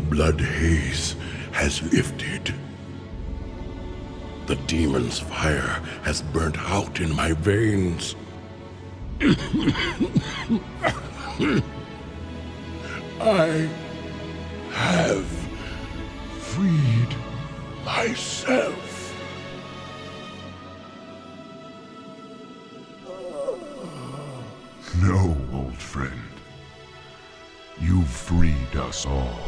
blood haze has lifted. The demon's fire has burnt out in my veins. I have freed myself. No, old friend. You've freed us all.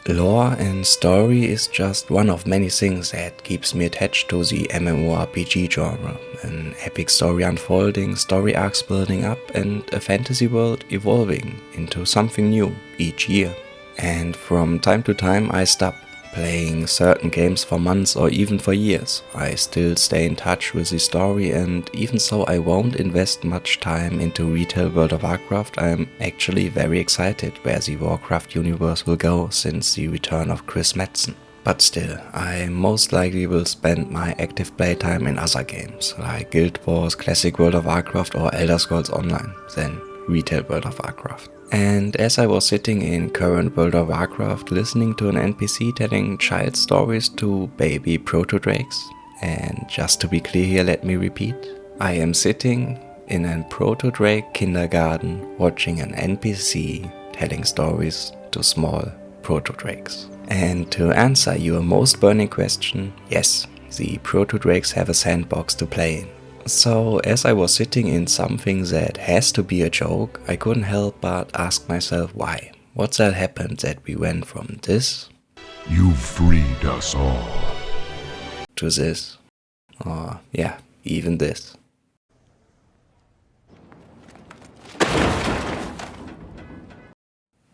Lore and story is just one of many things that keeps me attached to the MMORPG genre. An epic story unfolding, story arcs building up, and a fantasy world evolving into something new each year. And from time to time I stop playing certain games for months or even for years. I still stay in touch with the story, and even so I won't invest much time into retail World of Warcraft, I'm actually very excited where the Warcraft universe will go since the return of Chris Metzen. But still, I most likely will spend my active playtime in other games, like Guild Wars, Classic World of Warcraft or Elder Scrolls Online, than retail World of Warcraft. And as I was sitting in current World of Warcraft listening to an NPC telling child stories to baby proto-drakes, and just to be clear here, let me repeat, I am sitting in a proto-drake kindergarten watching an NPC telling stories to small proto-drakes. And to answer your most burning question, yes, the proto-drakes have a sandbox to play in. So as I was sitting in something that has to be a joke, I couldn't help but ask myself why. What's that happened that we went from this You've freed us all. to this, or yeah, even this.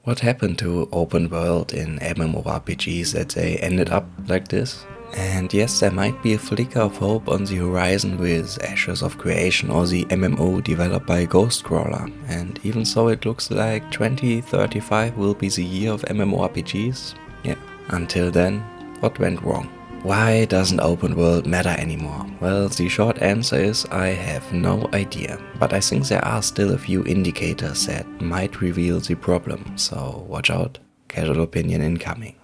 What happened to open world in MMORPGs that they ended up like this? And yes, there might be a flicker of hope on the horizon with Ashes of Creation or the MMO developed by Ghostcrawler, and even so it looks like 2035 will be the year of MMORPGs. Yeah, until then, what went wrong? Why doesn't open world matter anymore? Well, the short answer is I have no idea, but I think there are still a few indicators that might reveal the problem, so watch out, casual opinion incoming.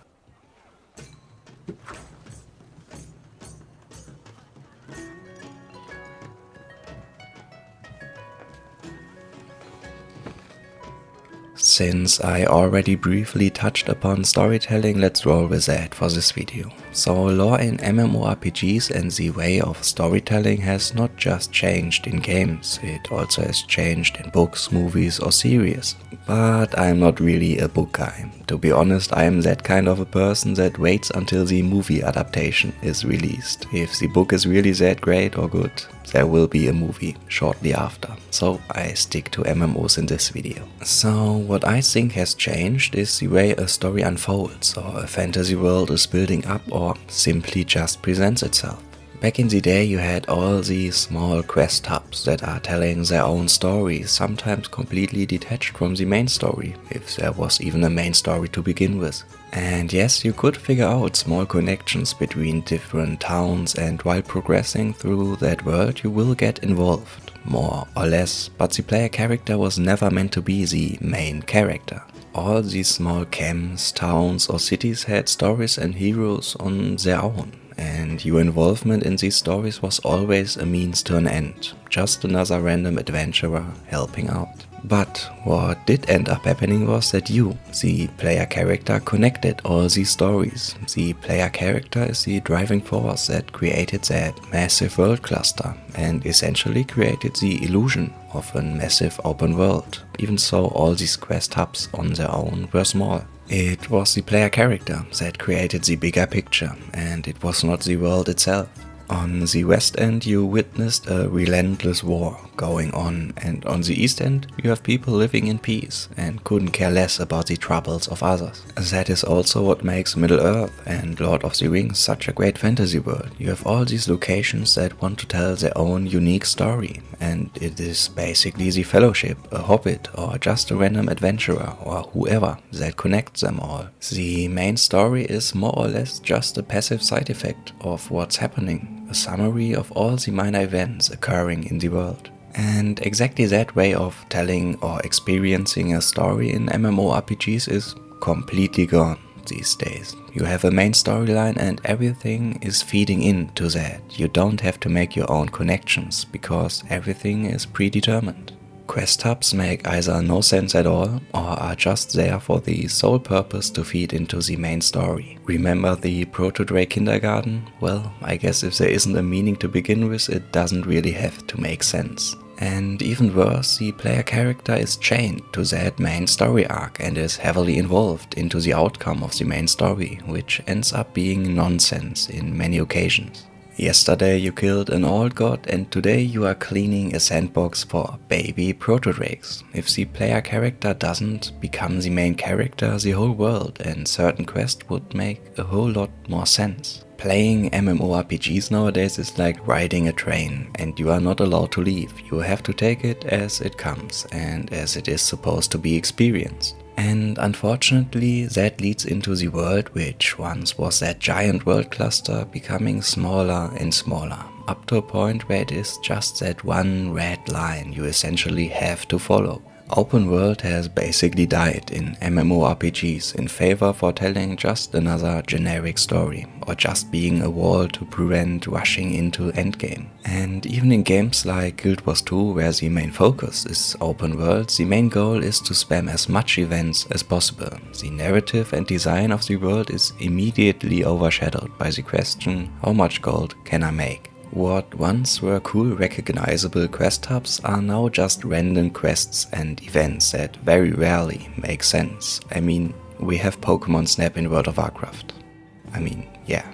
Since I already briefly touched upon storytelling, let's roll with that for this video. So lore in MMORPGs and the way of storytelling has not just changed in games, it also has changed in books, movies or series. But I'm not really a book guy. To be honest, I am that kind of a person that waits until the movie adaptation is released. If the book is really that great or good, there will be a movie shortly after. So I stick to MMOs in this video. So what I think has changed is the way a story unfolds, or a fantasy world is building up, or simply just presents itself. Back in the day you had all these small quest hubs that are telling their own stories, sometimes completely detached from the main story, if there was even a main story to begin with. And yes, you could figure out small connections between different towns, and while progressing through that world you will get involved, more or less, but the player character was never meant to be the main character. All these small camps, towns or cities had stories and heroes on their own, and your involvement in these stories was always a means to an end, just another random adventurer helping out. But what did end up happening was that you, the player character, connected all these stories. The player character is the driving force that created that massive world cluster and essentially created the illusion of a massive open world. Even so, all these quest hubs on their own were small. It was the player character that created the bigger picture, and it was not the world itself. On the West End you witnessed a relentless war, going on, and on the east end you have people living in peace and couldn't care less about the troubles of others. That is also what makes Middle-earth and Lord of the Rings such a great fantasy world. You have all these locations that want to tell their own unique story, and it is basically the Fellowship, a hobbit, or just a random adventurer, or whoever, that connects them all. The main story is more or less just a passive side effect of what's happening, a summary of all the minor events occurring in the world. And exactly that way of telling or experiencing a story in MMORPGs is completely gone these days. You have a main storyline and everything is feeding into that. You don't have to make your own connections because everything is predetermined. Quest hubs make either no sense at all or are just there for the sole purpose to feed into the main story. Remember the Proto-Dre kindergarten? Well, I guess if there isn't a meaning to begin with, it doesn't really have to make sense. And even worse, the player character is chained to that main story arc and is heavily involved into the outcome of the main story, which ends up being nonsense in many occasions. Yesterday you killed an old god and today you are cleaning a sandbox for baby proto-drakes. If the player character doesn't become the main character, the whole world and certain quests would make a whole lot more sense. Playing MMORPGs nowadays is like riding a train and you are not allowed to leave. You have to take it as it comes and as it is supposed to be experienced. And unfortunately that leads into the world which once was that giant world cluster becoming smaller and smaller, up to a point where it is just that one red line you essentially have to follow. Open world has basically died in MMORPGs in favor for telling just another generic story, or just being a wall to prevent rushing into endgame. And even in games like Guild Wars 2, where the main focus is open world, the main goal is to spam as much events as possible. The narrative and design of the world is immediately overshadowed by the question, how much gold can I make? What once were cool recognizable quest hubs are now just random quests and events that very rarely make sense. I mean, we have Pokemon Snap in World of Warcraft. I mean, yeah.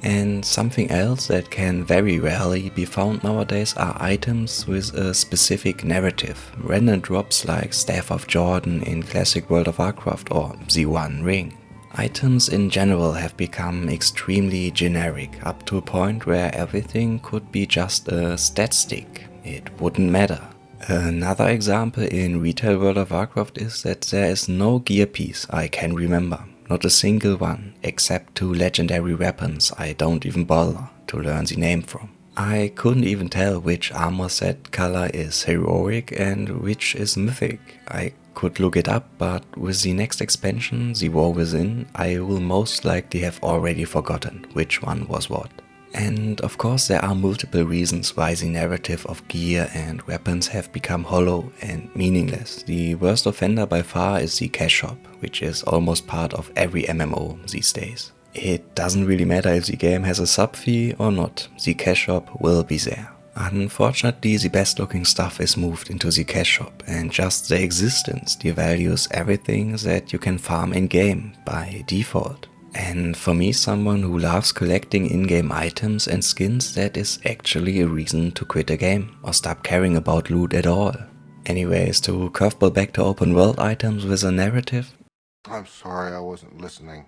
And something else that can very rarely be found nowadays are items with a specific narrative. Random drops like Staff of Jordan in classic World of Warcraft or the One Ring. Items in general have become extremely generic, up to a point where everything could be just a stat stick. It wouldn't matter. Another example in retail World of Warcraft is that there is no gear piece I can remember. Not a single one, except 2 legendary weapons I don't even bother to learn the name from. I couldn't even tell which armor set color is heroic and which is mythic. I could look it up, but with the next expansion, The War Within, I will most likely have already forgotten which one was what. And of course there are multiple reasons why the narrative of gear and weapons have become hollow and meaningless. The worst offender by far is the cash shop, which is almost part of every MMO these days. It doesn't really matter if the game has a sub fee or not, the cash shop will be there. Unfortunately, the best looking stuff is moved into the cash shop, and just the existence devalues everything that you can farm in-game by default. And for me, someone who loves collecting in-game items and skins, that is actually a reason to quit a game or stop caring about loot at all. Anyways, to curveball back to open world items with a narrative. I'm sorry, I wasn't listening.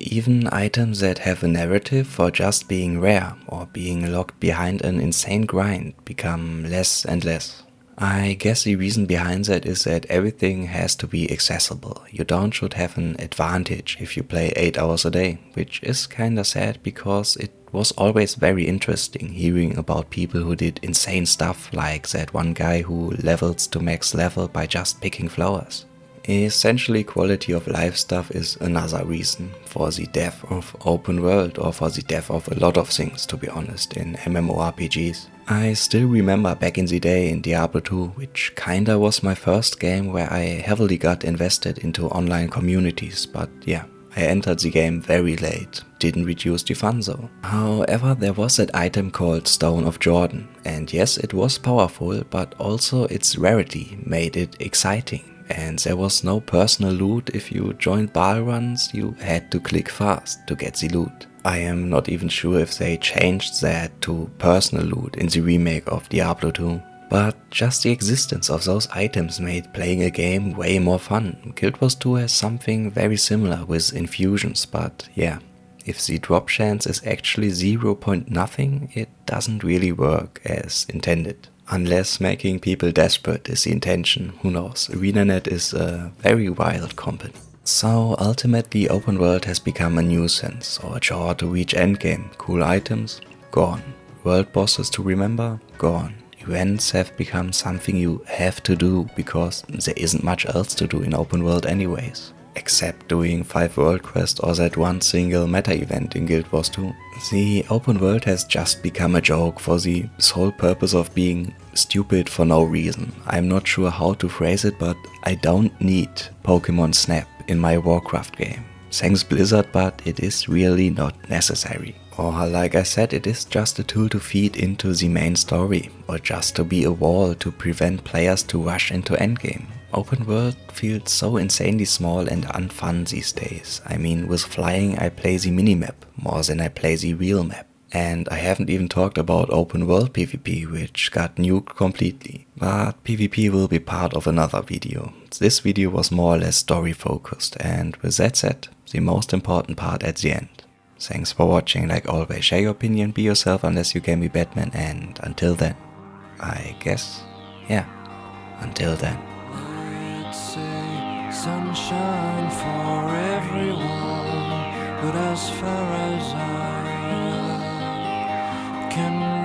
Even items that have a narrative for just being rare or being locked behind an insane grind become less and less. I guess the reason behind that is that everything has to be accessible. You should have an advantage if you play 8 hours a day, which is kinda sad because it was always very interesting hearing about people who did insane stuff like that one guy who levels to max level by just picking flowers. Essentially, quality of life stuff is another reason for the death of open world, or for the death of a lot of things, to be honest, in MMORPGs. I still remember back in the day in Diablo 2, which kinda was my first game where I heavily got invested into online communities, but yeah, I entered the game very late, didn't reduce the fun though. However, there was that item called Stone of Jordan, and yes, it was powerful, but also its rarity made it exciting. And there was no personal loot. If you joined bar runs, you had to click fast to get the loot. I am not even sure if they changed that to personal loot in the remake of Diablo 2. But just the existence of those items made playing a game way more fun. Guild Wars 2 has something very similar with infusions, but yeah, if the drop chance is actually 0 point nothing, it doesn't really work as intended. Unless making people desperate is the intention, who knows. ArenaNet is a very wild company. So ultimately open world has become a nuisance or a chore to reach endgame. Cool items? Gone. World bosses to remember? Gone. Events have become something you have to do because there isn't much else to do in open world anyways. Except doing 5 world quests or that one single meta event in Guild Wars 2. The open world has just become a joke for the sole purpose of being stupid for no reason. I'm not sure how to phrase it, but I don't need Pokemon Snap in my Warcraft game. Thanks Blizzard, but it is really not necessary. Or like I said, it is just a tool to feed into the main story, or just to be a wall to prevent players to rush into endgame. Open world feels so insanely small and unfun these days. I mean, with flying I play the minimap more than I play the real map. And I haven't even talked about open world PvP, which got nuked completely. But PvP will be part of another video. This video was more or less story focused, and with that said, the most important part at the end. Thanks for watching, like always, share your opinion, be yourself unless you can be Batman, and until then, I guess, yeah, until then. I'd say sunshine for everyone, but as far as I can